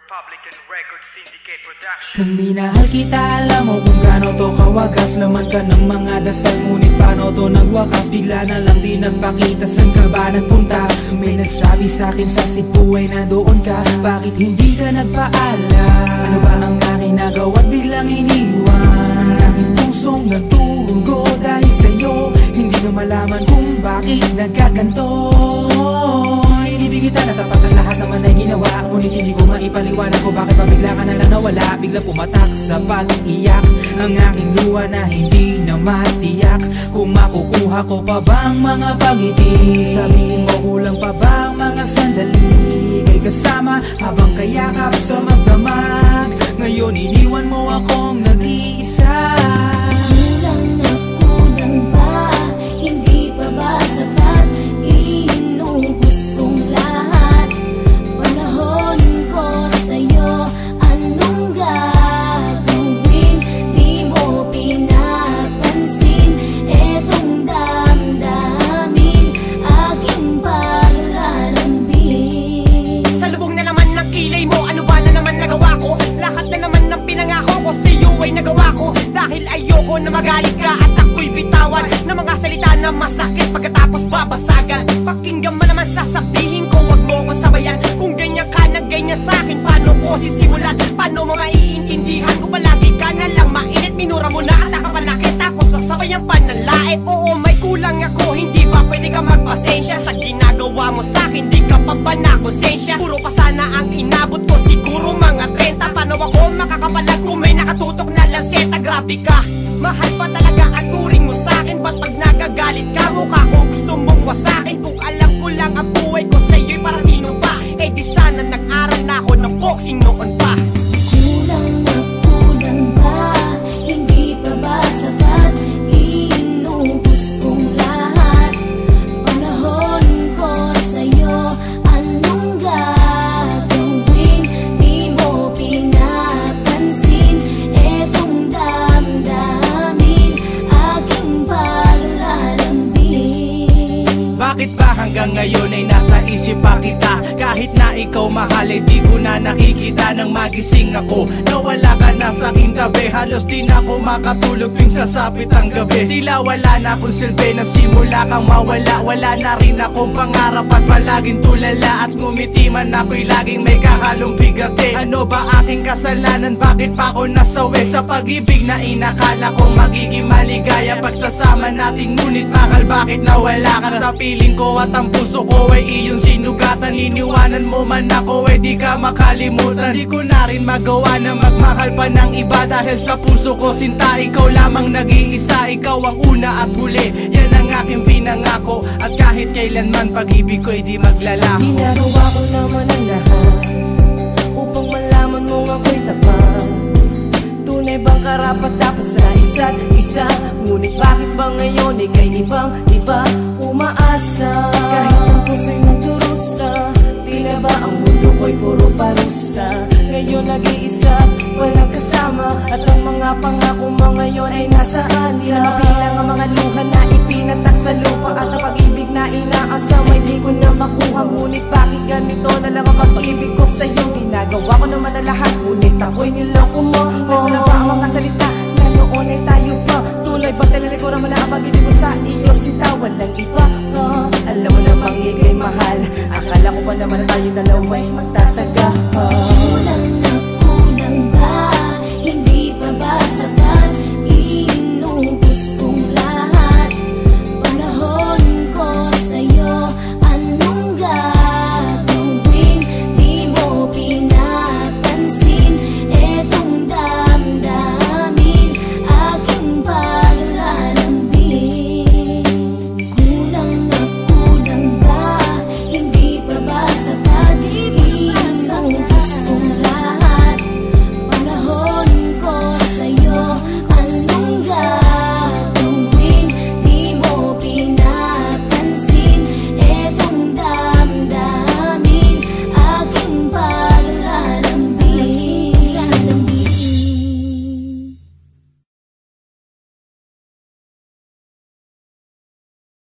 Republican Records Syndicate Production. Nang minahal kita, alam mo kung gaano to kawagas. Laman ka ng mga dasal, ngunit paano to nagwakas? Bigla na lang di nagpakita, saan ka ba nagpunta? May nagsabi sa'kin sa Cebu ay nandoon ka. Bakit hindi ka nagpaalam? Ano ba ang aking nagawa't biglang iniwan? Ang aking pusong nagtugo dahil sa'yo. Hindi na malaman kung bakit nagkaganto. Inibig kita na tapat ang lahat naman ay ginawa, ngunit hindi ko maipaliwanag ko bakit pa bigla ka na lang nawala. Bigla pumatak sa pag-iyak ang aking luha na hindi na matiyak. Kung makukuha ko pa bang mga pangiti? Sabihin mo kulang pa bang mga sandali? Kay kasama habang kayakap sa magdamag. Ngayon iniwan mo akong nag-iisa. Kulang na kulang ba? Hindi pa ba sapat? Inubos kong lahat. Panahon ko sa'yo, anong gagawin? Di mo pinapansin etong damdamin, aking paglalambing. Sa lubong na naman ng kilay mo, ano ba na naman nagawa ko? Lahat na naman ng pinangako ko sa'yo ay nagawa ko. Dahil ayoko na magalit ka at ako'y bitawan ng mga salita na masakit pagkatapos babasagan. Pakinggan mo naman sasabihin ko, wag mo kong sabayan. Kung ganyan ka na ganyan sa'kin, paano ko sisimulan? Paano mo maiintindihan kung palagi ka na lang mainit? Minura mo na at nakapanakit, tapos sasabayan pa ng lait. Oo, may kulang ako, hindi ba pwede ka magpasensya? Sa ginagawa mo sa'kin, di ka pa ba nakonsensya? Puro pa sana ang inabot ko, siguro mga 30. Paano ako makakapalag kung may nakatutok na lanseta? Grabe ka, mahal pa talaga ang turing mo sa'kin. Ba't pag nagagalit ka, mukha ko gusto mong wasakin? Kung alam ko lang ang buhay ko sa'yo'y para sino pa? Eh di sana nag-aral na ako ng boxing noon pa. Kulang na kulang ba? Hindi pa ba sapat? Inubos kong lahat. Panahon ko sa'yo, anong gagawin? Di mo pinapansin etong damdamin, aking paglalambing. Bakit ba hanggang ngayon ay nasa isip pa kita? Kahit na ikaw mahal ay di ko na nakikita. Nang magising ako, nawala ka na sa aking tabi. Halos di na ako makatulog tuwing sasapit ang gabi. Tila wala na akong silbi, nasimula kang mawala. Wala na rin akong pangarap at palaging tulala. At ngumiti man ako'y laging may kahalong bigati. Ano ba aking kasalanan? Bakit pa ako nasawi sa pag-ibig na inakala kong magiging maligaya? Pagsasama natin ngunit bakal bakit nawala ka sa piling ko? At ang puso ko ay iyong sinugatan. Iniwanan mo man ako ay di ka makalimutan. Di ko na rin magawa na magmahal pa ng iba. Dahil sa puso ko sinta, ikaw lamang nag-iisa. Ikaw ang una at huli, yan ang aking pinangako. At kahit kailanman pag-ibig ko'y di maglalako. Ginagawa ko naman ang lahat upang malaman mong ako'y tapat. Tunay bang karapat dapat sa isa't isa? Ngunit bakit ba ngayon ika'y ibang-iba umaasa? Kahit ang puso'y nagdurusa, tila ba ang mundo ko'y puro parusa? Ngayon nag-iisa, walang kasama. At ang mga pangako mo ngayon ay nasaan? Di na mabilang ang mga luha na ipinatak sa lupa. At ang pag-ibig na inaasam ay di ko na makuha. Ngunit bakit ganito na lang ang pag-ibig ko sa'yo? Ginagawa ko naman na lahat, ngunit ako'y niloko mo. Nasa na ba ang mga salita na noon ay tayo pa? Tuloy ba talaga mo na ang pag-ibig ko sa iyo? Sita, walang iba. Alam mo na bang ika'y mahal? Akala ko ba naman na tayo dalawa'y magtatagal?